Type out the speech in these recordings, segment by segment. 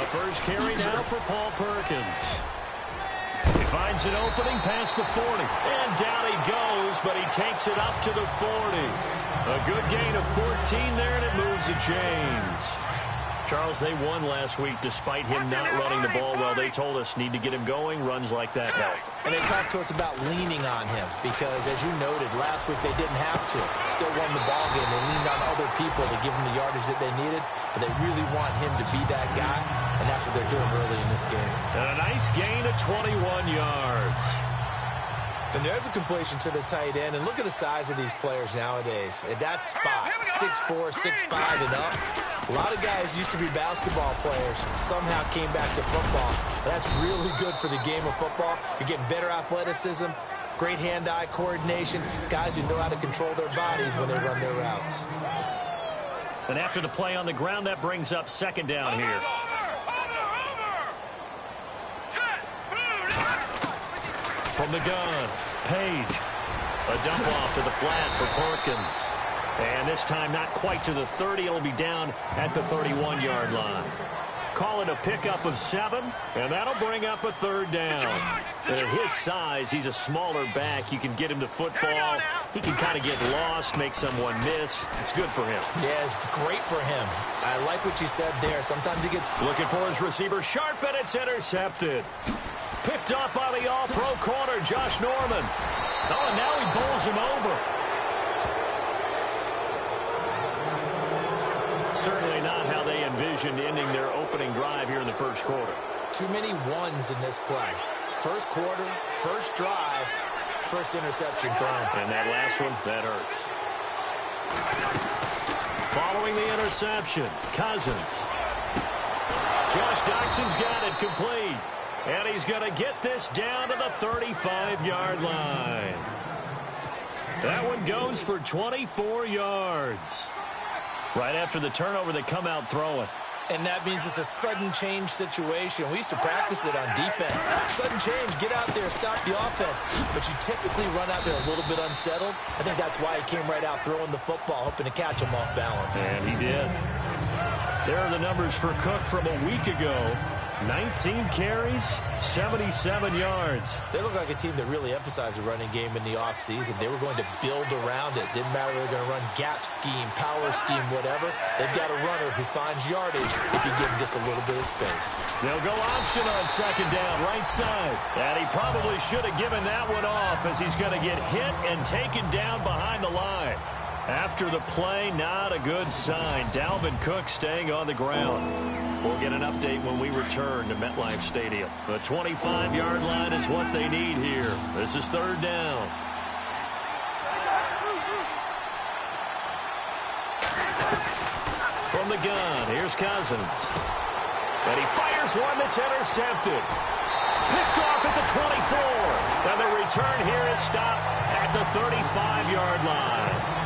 The first carry now for Paul Perkins. He finds an opening past the 40. And down he goes, but he takes it up to the 40. A good gain of 14 there, and it moves the chains. Charles, they won last week despite him not running the ball well. They told us need to get him going. Runs like that help. And they talked to us about leaning on him because, as you noted, last week they didn't have to. Still won the ball game. They leaned on other people to give them the yardage that they needed, but they really want him to be that guy, and that's what they're doing early in this game. And a nice gain of 21 yards. And there's a completion to the tight end. And look at the size of these players nowadays. At that spot, 6'4", 6'5", and up. A lot of guys used to be basketball players, somehow came back to football. That's really good for the game of football. You're getting better athleticism, great hand-eye coordination, guys who know how to control their bodies when they run their routes. And after the play on the ground, that brings up second down here. From the gun, Page. A dump off to the flat for Perkins. And this time not quite to the 30. It'll be down at the 31-yard line. Call it a pickup of 7, and that'll bring up a third down. And at his size, he's a smaller back. You can get him to football. He can kind of get lost, make someone miss. It's good for him. Yeah, it's great for him. I like what you said there. Sometimes he gets... Looking for his receiver, sharp, and it's intercepted. Picked up by the all-pro corner, Josh Norman. Oh, and now he bowls him over. Certainly not how they envisioned ending their opening drive here in the first quarter. Too many ones in this play. First quarter, first drive, first interception thrown. And that last one, that hurts. Following the interception, Cousins. Josh Doxson's got it complete. And he's going to get this down to the 35-yard line. That one goes for 24 yards. Right after the turnover, they come out throwing. And that means it's a sudden change situation. We used to practice it on defense. Sudden change, get out there, stop the offense. But you typically run out there a little bit unsettled. I think that's why he came right out throwing the football, hoping to catch him off balance. And he did. There are the numbers for Cook from a week ago. 19 carries, 77 yards. They look like a team that really emphasized the running game in the offseason. They were going to build around it. Didn't matter if they were going to run gap scheme, power scheme, whatever. They've got a runner who finds yardage if you give him just a little bit of space. They'll go option on second down, right side. And he probably should have given that one off as he's going to get hit and taken down behind the line. After the play, not a good sign. Dalvin Cook staying on the ground. We'll get an update when we return to MetLife Stadium. The 25-yard line is what they need here. This is third down. From the gun, here's Cousins. And he fires one that's intercepted. Picked off at the 24. And the return here is stopped at the 35-yard line.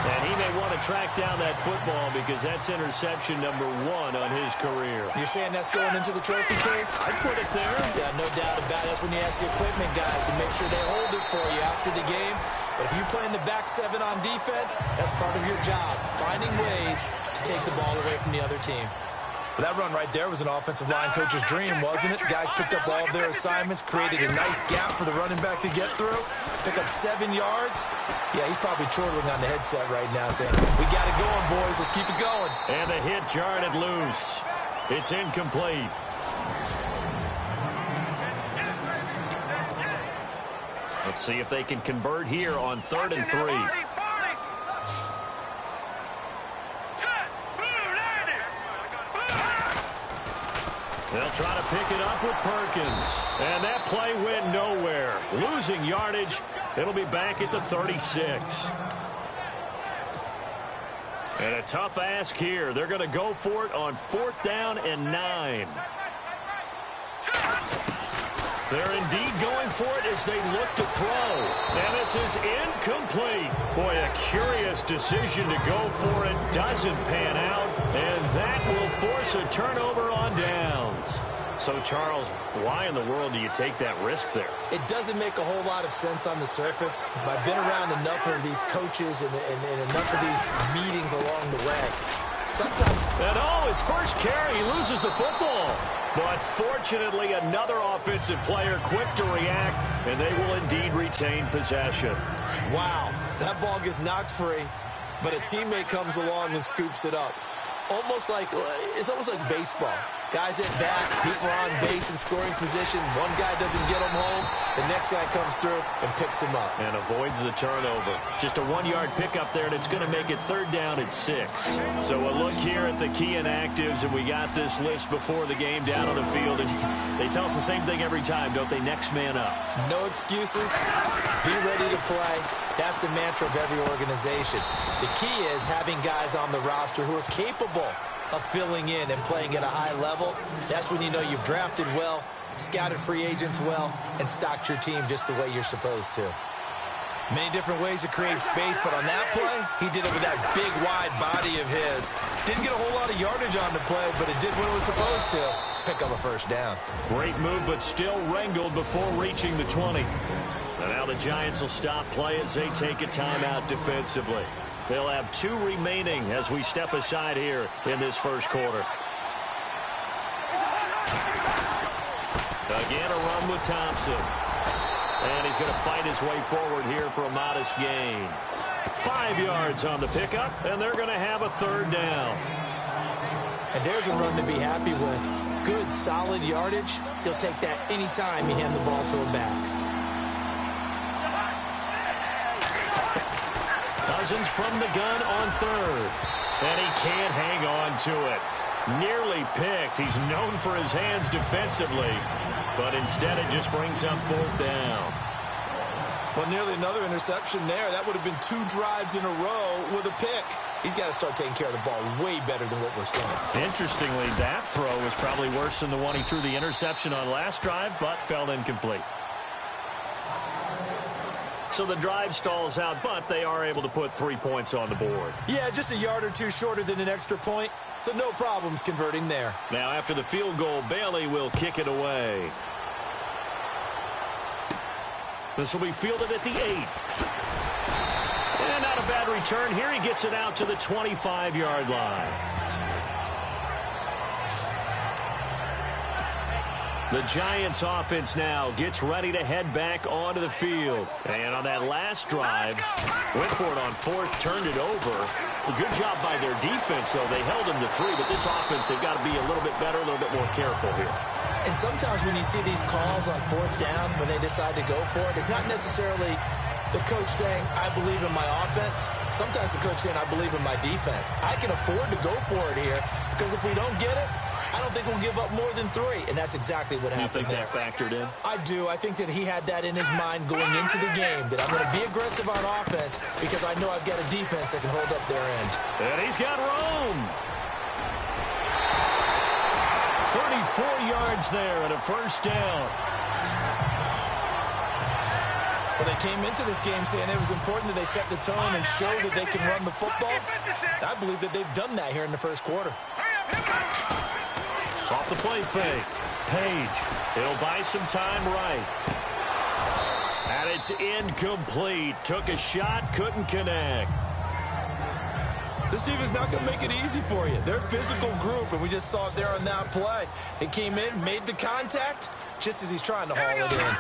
And he may want to track down that football because that's interception number 1 on his career. You're saying that's going into the trophy case? I'd put it there. Yeah, no doubt about it. That's when you ask the equipment guys to make sure they hold it for you after the game. But if you play in the back 7 on defense, that's part of your job, finding ways to take the ball away from the other team. Well, that run right there was an offensive line coach's dream, wasn't it? Guys picked up all of their assignments, created a nice gap for the running back to get through, pick up 7 yards. Yeah, he's probably chortling on the headset right now saying, we got it going, boys. Let's keep it going. And the hit jarred it loose. It's incomplete. Let's see if they can convert here on 3rd and 3. They'll try to pick it up with Perkins. And that play went nowhere. Losing yardage. It'll be back at the 36. And a tough ask here. They're going to go for it on 4th down and 9. They're indeed going for it as they look to throw. And this is incomplete. Boy, a curious decision to go for it. Doesn't pan out. And that will force a turnover on downs. So, Charles, why in the world do you take that risk there? It doesn't make a whole lot of sense on the surface. I've been around enough of these coaches and enough of these meetings along the way. Sometimes. And his first carry, he loses the football. But fortunately, another offensive player quick to react, and they will indeed retain possession. Wow, that ball gets knocked free, but a teammate comes along and scoops it up. It's almost like baseball. Guys at bat, people are on base in scoring position. One guy doesn't get him home. The next guy comes through and picks him up. And avoids the turnover. Just a 1-yard pickup there, and it's going to make it 3rd down at 6. So a look here at the key inactives, and we got this list before the game down on the field. And they tell us the same thing every time, don't they? Next man up. No excuses. Be ready to play. That's the mantra of every organization. The key is having guys on the roster who are capable of filling in and playing at a high level. That's when you know you've drafted well, scouted free agents well, and stocked your team just the way you're supposed to. Many different ways to create space, but on that play, he did it with that big, wide body of his. Didn't get a whole lot of yardage on the play, but it did what it was supposed to. Pick up a 1st down. Great move, but still wrangled before reaching the 20. And now the Giants will stop play as they take a timeout defensively. They'll have 2 remaining as we step aside here in this first quarter. Again, a run with Thompson. And he's going to fight his way forward here for a modest gain. 5 yards on the pickup, and they're going to have a 3rd down. And there's a run to be happy with. Good, solid yardage. He'll take that anytime you hand the ball to a back. Cousins from the gun on 3rd. And he can't hang on to it. Nearly picked. He's known for his hands defensively. But instead it just brings up 4th down. Well, nearly another interception there. That would have been 2 drives in a row with a pick. He's got to start taking care of the ball way better than what we're seeing. Interestingly, that throw was probably worse than the one he threw the interception on last drive, but fell incomplete. So the drive stalls out, but they are able to put 3 points on the board. Yeah, just a yard or 2 shorter than an extra point. So no problems converting there. Now after the field goal, Bailey will kick it away. This will be fielded at the 8. And not a bad return here. He gets it out to the 25-yard line. The Giants offense now gets ready to head back onto the field. And on that last drive, went for it on 4th, turned it over. A good job by their defense, though. They held them to 3, but this offense, they've got to be a little bit better, a little bit more careful here. And sometimes when you see these calls on 4th down, when they decide to go for it, it's not necessarily the coach saying, I believe in my offense. Sometimes the coach saying, I believe in my defense. I can afford to go for it here, because if we don't get it, I don't think we'll give up more than 3, and that's exactly what happened there. You think that factored in? I do. I think that he had that in his mind going into the game, that I'm going to be aggressive on offense because I know I've got a defense that can hold up their end. And he's got room. 34 yards there and a 1st down. Well, they came into this game saying it was important that they set the tone and show that they can run the football. I believe that they've done that here in the first quarter. Off the play fake. Page. It'll buy some time right. And it's incomplete. Took a shot, couldn't connect. This team is not going to make it easy for you. They're a physical group, and we just saw it there on that play. They came in, made the contact, just as he's trying to haul it in.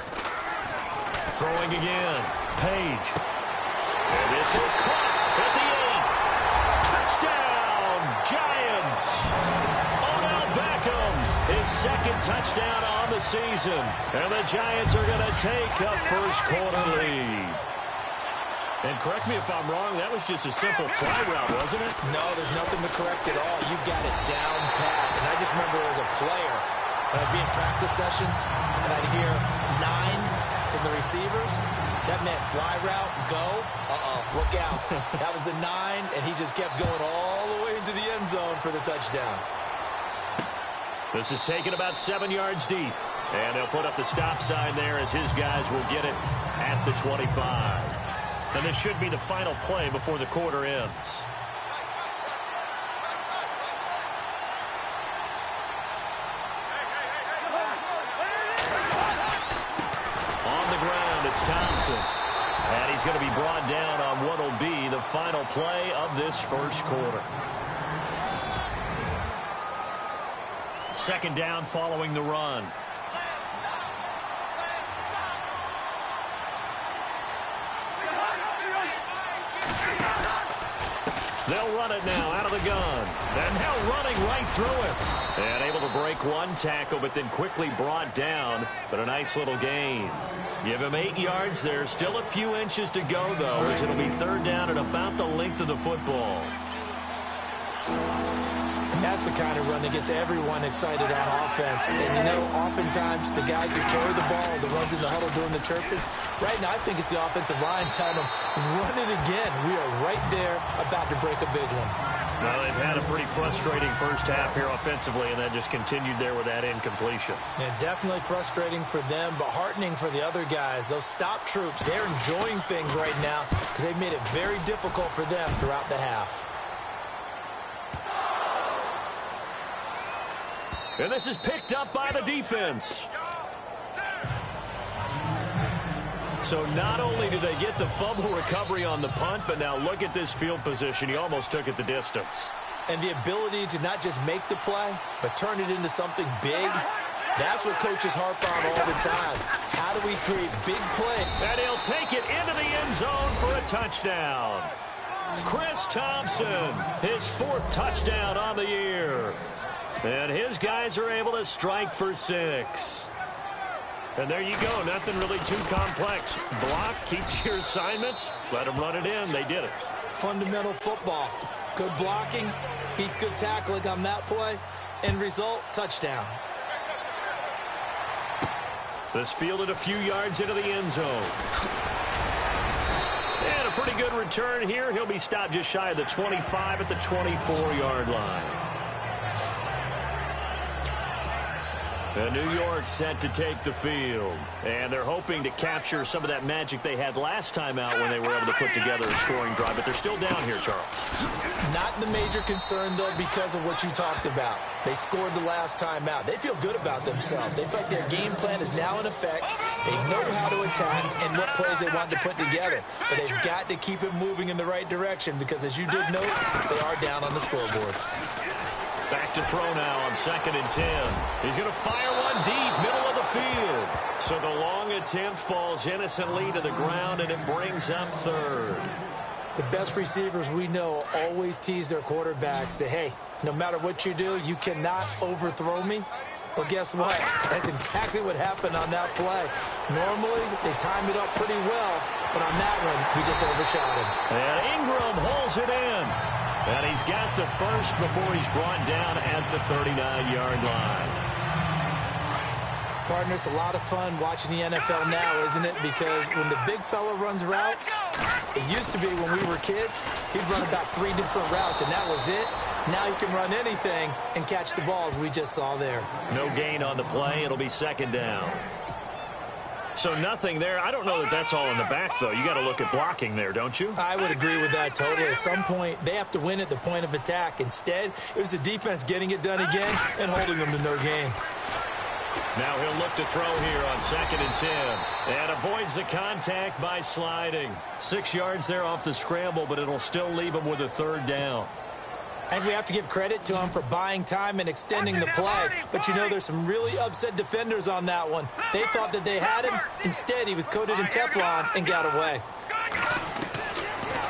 Throwing again. Page. And this is caught at the 8. Touchdown, Giants. Odell Beckham, his 2nd touchdown on the season. And the Giants are going to take a first quarter lead. And correct me if I'm wrong, that was just a simple fly route, wasn't it? No, there's nothing to correct at all. You got it down pat. And I just remember as a player, when I'd be in practice sessions, and I'd hear 9 from the receivers. That meant fly route, go, look out. That was the 9, and he just kept going all the way into the end zone for the touchdown. This is taken about 7 yards deep. And they'll put up the stop sign there as his guys will get it at the 25. And this should be the final play before the quarter ends. On the ground, it's Thompson. And he's going to be brought down on what will be the final play of this first quarter. second down following the run. They'll run it now out of the gun. And now running right through it. And able to break one tackle, but then quickly brought down. But a nice little gain. Give him 8 yards there. Still a few inches to go, though, as it'll be third down at about the length of the football. And that's the kind of run that gets everyone excited on offense. And, you know, oftentimes the guys who carry the ball, the ones in the huddle doing the chirping, right now I think it's the offensive line telling them, run it again. We are right there about to break a big one. Well, they've had a pretty frustrating first half here offensively, and that just continued there with that incompletion. And definitely frustrating for them, but heartening for the other guys. Those stop troops, they're enjoying things right now because they've made it very difficult for them throughout the half. And this is picked up by the defense. So not only do they get the fumble recovery on the punt, but now look at this field position. He almost took it the distance. And the ability to not just make the play, but turn it into something big, that's what coaches harp on all the time. How do we create big play? And he'll take it into the end zone for a touchdown. Chris Thompson, his 4th touchdown on the year. And his guys are able to strike for 6. And there you go. Nothing really too complex. Block, keep your assignments, let them run it in. They did it. Fundamental football. Good blocking beats good tackling on that play. End result, touchdown. This fielded a few yards into the end zone. And a pretty good return here. He'll be stopped just shy of the 25 at the 24-yard line. And New York set to take the field. And they're hoping to capture some of that magic they had last time out when they were able to put together a scoring drive. But they're still down here, Charles. Not the major concern, though, because of what you talked about. They scored the last time out. They feel good about themselves. They feel like their game plan is now in effect. They know how to attack and what plays they want to put together. But they've got to keep it moving in the right direction because, as you did note, they are down on the scoreboard. Back to throw now on 2nd and 10. He's going to fire one deep, middle of the field. So the long attempt falls innocently to the ground, and it brings up 3rd. The best receivers we know always tease their quarterbacks that, hey, no matter what you do, you cannot overthrow me. Well, guess what? That's exactly what happened on that play. Normally, they time it up pretty well, but on that one, he just overshot him. And Ingram holds it in. And he's got the first before he's brought down at the 39-yard line. Partner, it's a lot of fun watching the NFL now, isn't it? Because when the big fella runs routes, it used to be when we were kids, he'd run about 3 different routes, and that was it. Now he can run anything and catch the balls we just saw there. No gain on the play. It'll be 2nd down. So nothing there. I don't know that that's all in the back, though. You got to look at blocking there, don't you? I would agree with that totally. At some point, they have to win at the point of attack. Instead, it was the defense getting it done again and holding them to no gain. Now he'll look to throw here on 2nd and 10. And avoids the contact by sliding. 6 yards there off the scramble, but it'll still leave him with a 3rd down. And we have to give credit to him for buying time and extending the play. But, you know, there's some really upset defenders on that one. They thought that they had him. Instead, he was coated in Teflon and got away.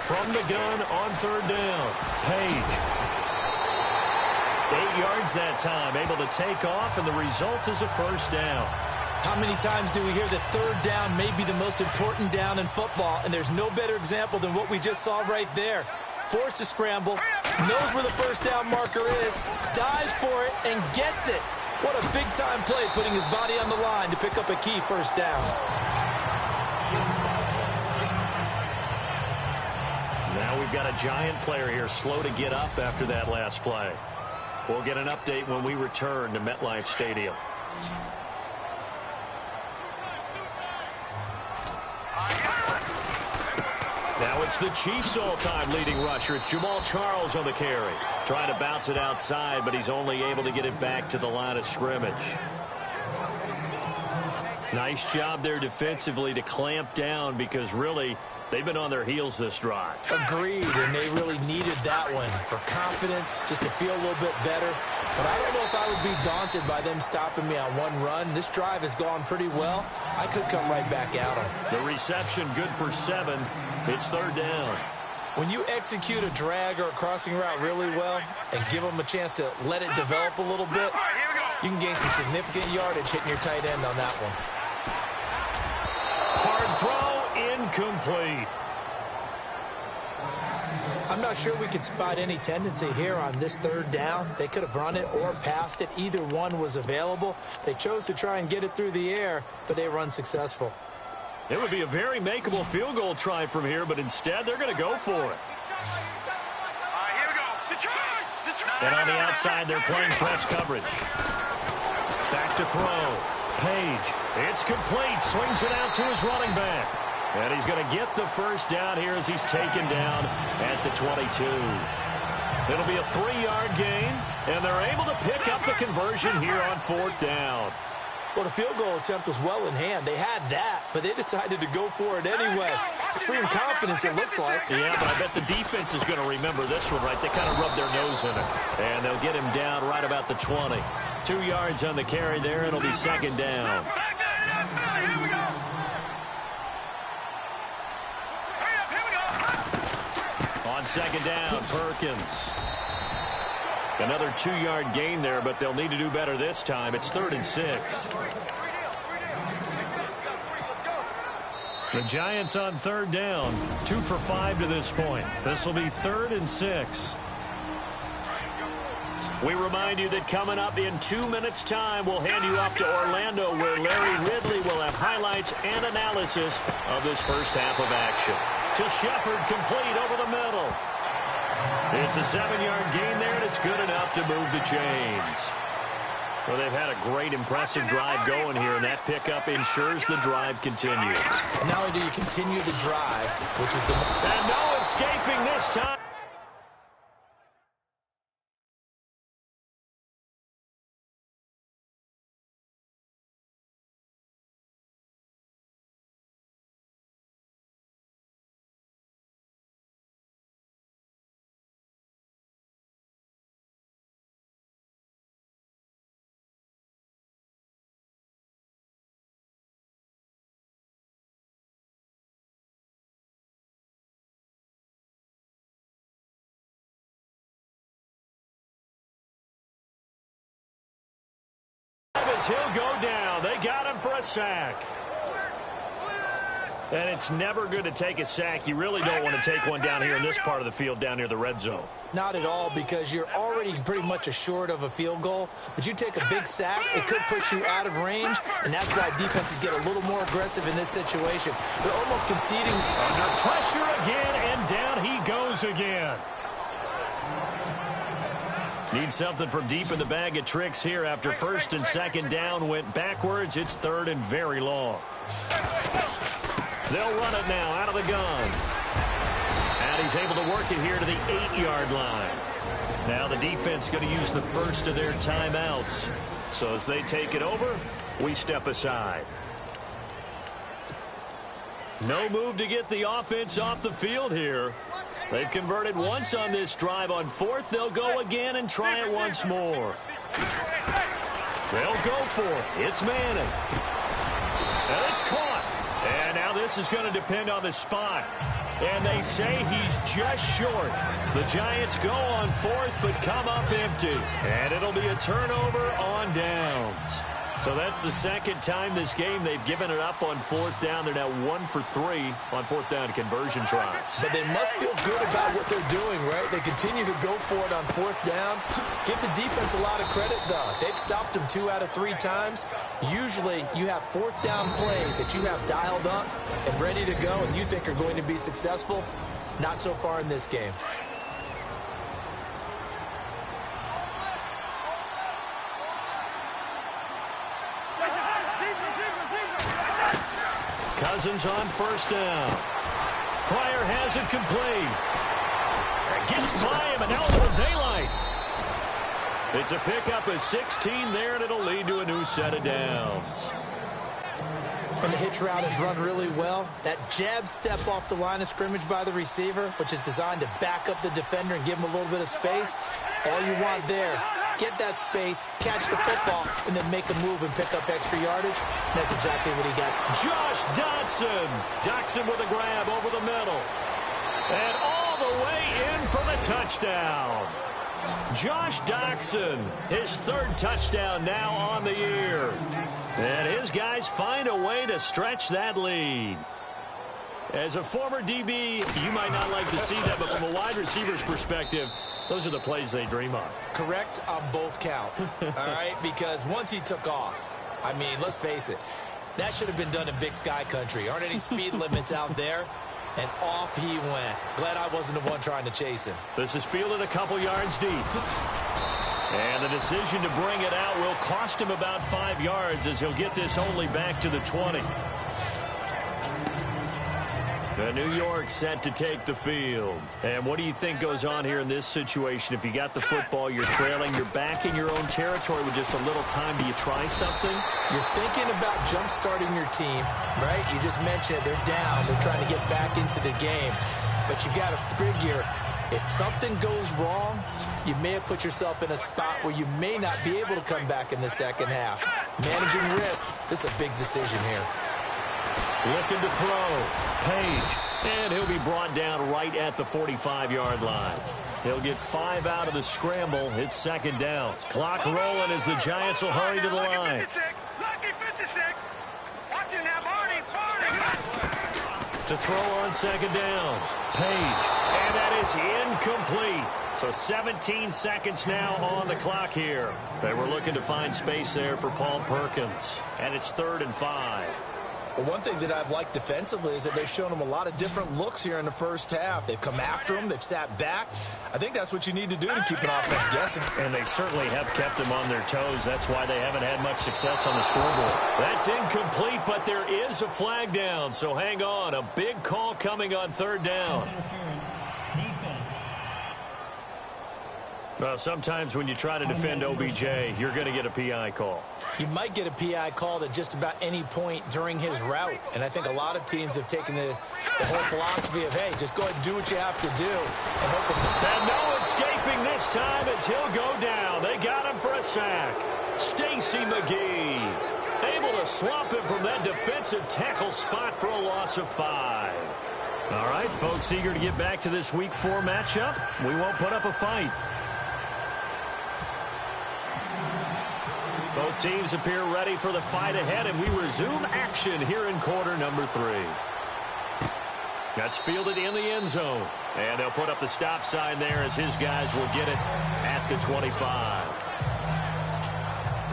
From the gun on 3rd down, Page. 8 yards that time, able to take off, and the result is a 1st down. How many times do we hear that 3rd down may be the most important down in football? And there's no better example than what we just saw right there. Forced to scramble, knows where the 1st down marker is, dives for it, and gets it. What a big-time play, putting his body on the line to pick up a key 1st down. Now we've got a giant player here, slow to get up after that last play. We'll get an update when we return to MetLife Stadium. Now it's the Chiefs' all-time leading rusher. It's Jamal Charles on the carry. Trying to bounce it outside, but he's only able to get it back to the line of scrimmage. Nice job there defensively to clamp down because really they've been on their heels this drive. Agreed, and they really needed that one for confidence, just to feel a little bit better. But I don't know if I would be daunted by them stopping me on one run. This drive has gone pretty well. I could come right back at them. The reception good for 7. It's 3rd down. When you execute a drag or a crossing route really well and give them a chance to let it develop a little bit, you can gain some significant yardage hitting your tight end on that one. Hard throw, incomplete. I'm not sure we could spot any tendency here on this 3rd down. They could have run it or passed it. Either one was available. They chose to try and get it through the air, but they were unsuccessful. It would be a very makeable field goal try from here, but instead they're going to go for it. Here we go. And on the outside, they're playing press coverage. Back to throw. Page. It's complete. Swings it out to his running back. And he's going to get the first down here as he's taken down at the 22. It'll be a 3-yard gain, and they're able to pick up the conversion here on 4th down. Well, the field goal attempt was well in hand. They had that, but they decided to go for it anyway. Extreme confidence, it looks like. Yeah, but I bet the defense is going to remember this one, right? They kind of rubbed their nose in it. And they'll get him down right about the 20. 2 yards on the carry there. It'll be 2nd down. On 2nd down, Perkins. Another 2-yard gain there, but they'll need to do better this time. It's 3rd and 6. The Giants on 3rd down. 2 for 5 to this point. This will be 3rd and 6. We remind you that coming up in 2 minutes' time, we'll hand you off to Orlando, where Larry Ridley will have highlights and analysis of this first half of action. To Shepard, complete over the middle. It's a 7-yard gain there, and it's good enough to move the chains. Well, they've had a great, impressive drive going here, and that pickup ensures the drive continues. Not only do you continue the drive, which is the... And no escaping this time. He'll go down. They got him for a sack. And it's never good to take a sack. You really don't want to take one down here in this part of the field, down near the red zone. Not at all, because you're already pretty much assured of a field goal. But you take a big sack, it could push you out of range, and that's why defenses get a little more aggressive in this situation. They're almost conceding. Under pressure again, and down he goes again. Need something from deep in the bag of tricks here after 1st and 2nd down went backwards. It's 3rd and very long. They'll run it now out of the gun. And he's able to work it here to the 8-yard line. Now the defense going to use the first of their timeouts. So as they take it over, we step aside. No move to get the offense off the field here. They've converted once on this drive. On 4th, they'll go again and try it once more. They'll go for it. It's Manning. And it's caught. And now this is going to depend on the spot. And they say he's just short. The Giants go on 4th, but come up empty. And it'll be a turnover on downs. So that's the 2nd time this game they've given it up on 4th down. They're now 1 for 3 on 4th down conversion tries. But they must feel good about what they're doing, right? They continue to go for it on 4th down. Give the defense a lot of credit, though. They've stopped them 2 out of 3 times. Usually you have 4th down plays that you have dialed up and ready to go and you think are going to be successful. Not so far in this game. Cousins on 1st down. Pryor has it complete. Gets by him, and now a little daylight. It's a pickup of 16 there, and it'll lead to a new set of downs. And the hitch route is run really well. That jab step off the line of scrimmage by the receiver, which is designed to back up the defender and give him a little bit of space. All you want there get that space, catch the football, and then make a move and pick up extra yardage. And that's exactly what he got. Josh Dodson. Dodson with a grab over the middle. And all the way in for the touchdown. Josh Dodson, his third touchdown now on the year. And his guys find a way to stretch that lead. As a former DB, you might not like to see that, but from a wide receiver's perspective, those are the plays they dream of. Correct on both counts, all right? Because once he took off, I mean, let's face it, that should have been done in Big Sky country. Aren't any speed limits out there? And off he went. Glad I wasn't the one trying to chase him. This is fielded a couple yards deep. And the decision to bring it out will cost him about 5 yards as he'll get this only back to the 20. The New York set to take the field. And what do you think goes on here in this situation? If you got the football, you're trailing, you're back in your own territory with just a little time. Do you try something? You're thinking about jump-starting your team, right? You just mentioned it. They're down. They're trying to get back into the game. But you got to figure, if something goes wrong, you may have put yourself in a spot where you may not be able to come back in the second half. Managing risk, this is a big decision here. Looking to throw. Page. And he'll be brought down right at the 45-yard line. He'll get 5 out of the scramble. It's second down. Clock rolling as the Giants will hurry to the line. Lucky 56. Watch it now, Barney. To throw on second down. Page. And that is incomplete. So 17 seconds now on the clock here. They were looking to find space there for Paul Perkins. And it's 3rd and 5. Well, one thing that I've liked defensively is that they've shown him a lot of different looks here in the first half. They've come after him. They've sat back. I think that's what you need to do to keep an offense guessing. And they certainly have kept them on their toes. That's why they haven't had much success on the scoreboard. That's incomplete, but there is a flag down. So hang on. A big call coming on 3rd down. Interference. Defense. Well, sometimes when you try to defend OBJ, you're going to get a PI call. You might get a PI called at just about any point during his route. And I think a lot of teams have taken the whole philosophy of, hey, just go ahead and do what you have to do. And no escaping this time as he'll go down. They got him for a sack. Stacy McGee able to swamp him from that defensive tackle spot for a loss of 5. All right, folks, eager to get back to this Week 4 matchup. We won't put up a fight. Both teams appear ready for the fight ahead, and we resume action here in quarter number 3. That's fielded in the end zone. And they'll put up the stop sign there as his guys will get it at the 25.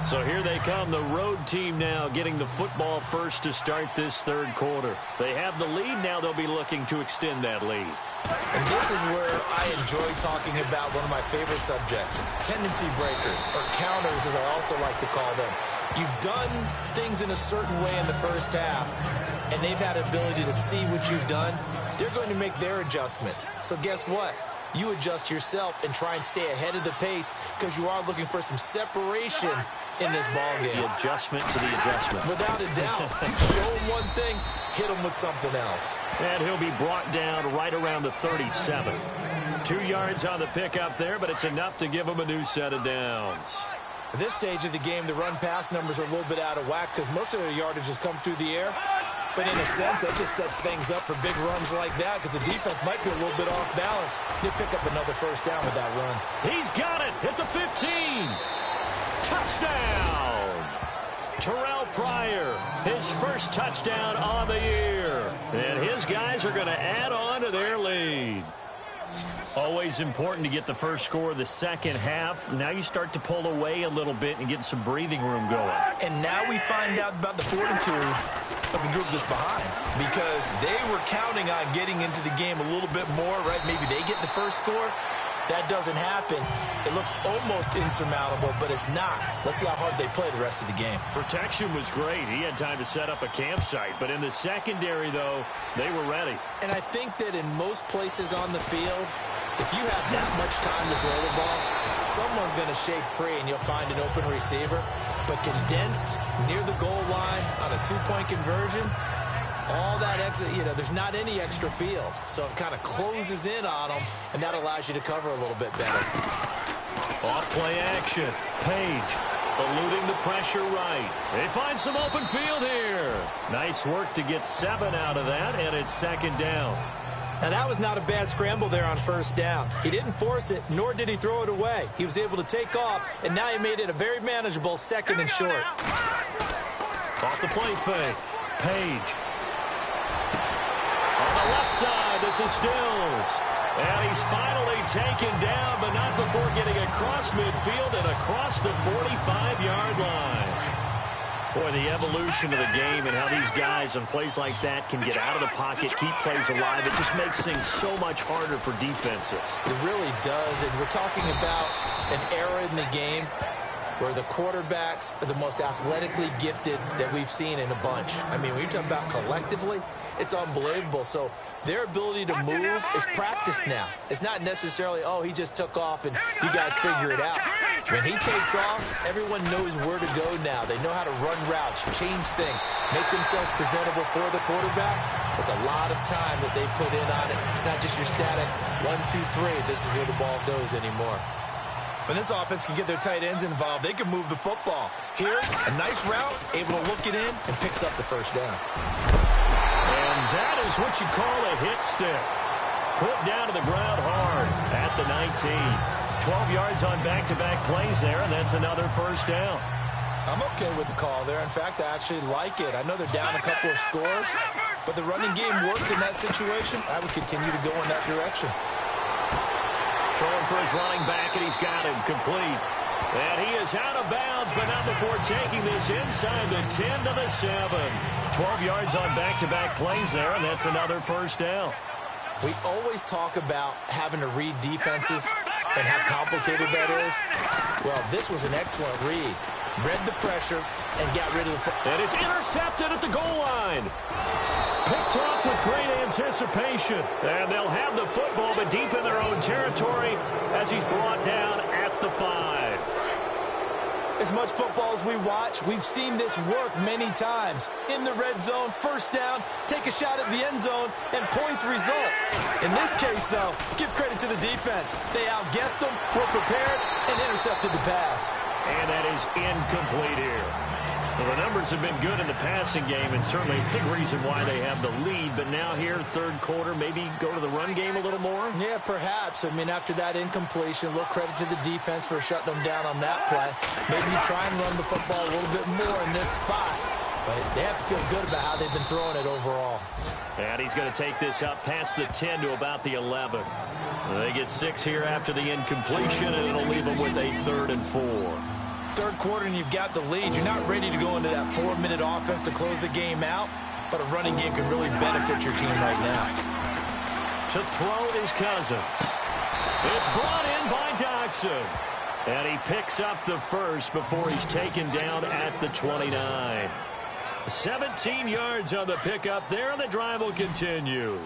So here they come, the road team now getting the football first to start this 3rd quarter. They have the lead. Now they'll be looking to extend that lead. And this is where I enjoy talking about one of my favorite subjects, tendency breakers, or counters as I also like to call them. You've done things in a certain way in the first half, and they've had an ability to see what you've done. They're going to make their adjustments. So guess what? You adjust yourself and try and stay ahead of the pace because you are looking for some separation in this ballgame. The adjustment to the adjustment. Without a doubt. Show him one thing, hit him with something else. And he'll be brought down right around the 37. 2 yards on the pickup there, but it's enough to give him a new set of downs. At this stage of the game, the run-pass numbers are a little bit out of whack because most of their yardage has come through the air. But in a sense, that just sets things up for big runs like that because the defense might be a little bit off balance. He'll pick up another first down with that run. He's got it at the 15. Touchdown. Terrell Pryor, his first touchdown on the year. And his guys are going to add on to their lead. Always important to get the first score of the second half. Now you start to pull away a little bit and get some breathing room going. And now we find out about the fortitude of the group that's behind because they were counting on getting into the game a little bit more, right? Maybe they get the first score. That doesn't happen. It looks almost insurmountable, but it's not. Let's see how hard they play the rest of the game. Protection was great. He had time to set up a campsite. But in the secondary, though, they were ready. And I think that in most places on the field, if you have that much time to throw the ball, someone's going to shake free and you'll find an open receiver. But condensed near the goal line on a 2-point conversion, all that extra, there's not any extra field. So it kind of closes in on them, and that allows you to cover a little bit better. Off play action. Page eluding the pressure right. They find some open field here. Nice work to get 7 out of that, and it's second down. Now, that was not a bad scramble there on first down. He didn't force it, nor did he throw it away. He was able to take off, and now he made it a very manageable second and short. Off the play fake. Page. On the left side, this is Stills. And he's finally taken down, but not before getting across midfield and across the 45-yard line. Boy, the evolution of the game and how these guys on plays like that can get out of the pocket, keep plays alive, it just makes things so much harder for defenses. It really does, and we're talking about an era in the game where the quarterbacks are the most athletically gifted that we've seen in a bunch. I mean, when you talk about collectively, it's unbelievable. So their ability to move is practiced now. It's not necessarily, oh, he just took off and you guys figure it out. When he takes off, everyone knows where to go now. They know how to run routes, change things, make themselves presentable for the quarterback. It's a lot of time that they put in on it. It's not just your static 1, 2, 3. This is where the ball goes anymore. When this offense can get their tight ends involved, they can move the football. Here, a nice route, able to look it in, and picks up the first down. And that is what you call a hit stick. Put down to the ground hard at the 19. 12 yards on back-to-back plays there, and that's another first down. I'm okay with the call there. In fact, I actually like it. I know they're down a couple of scores, but the running game worked in that situation. I would continue to go in that direction. Throwing for his running back, and he's got him complete. And he is out of bounds, but not before taking this inside the 10 to the 7. 12 yards on back-to-back plays there, and that's another first down. We always talk about having to read defenses and how complicated that is. Well, this was an excellent read. Read the pressure and got rid of the... And it's intercepted at the goal line. Picked off with great anticipation. And they'll have the football, but deep in their own territory as he's brought down at the 5. As much football as we watch, we've seen this work many times. In the red zone, first down, take a shot at the end zone, and points result. In this case, though, give credit to the defense. They outguessed them, were prepared, and intercepted the pass. And that is incomplete here. Well, the numbers have been good in the passing game, and certainly a big reason why they have the lead. But now here, third quarter, maybe go to the run game a little more? Yeah, perhaps. I mean, after that incompletion, a little credit to the defense for shutting them down on that play. Maybe you try and run the football a little bit more in this spot. But they have to feel good about how they've been throwing it overall. And he's going to take this up past the 10 to about the 11. They get 6 here after the incompletion, and it'll leave them with a 3rd and 4. Third quarter and you've got the lead. You're not ready to go into that 4-minute offense to close the game out, but a running game can really benefit your team right now. To throw is Cousins. It's brought in by Doxson. And he picks up the first before he's taken down at the 29. 17 yards on the pickup there, and the drive will continue.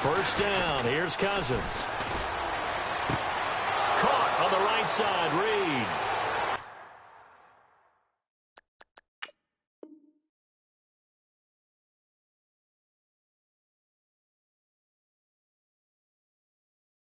First down, here's Cousins. Caught on the right side, Reed.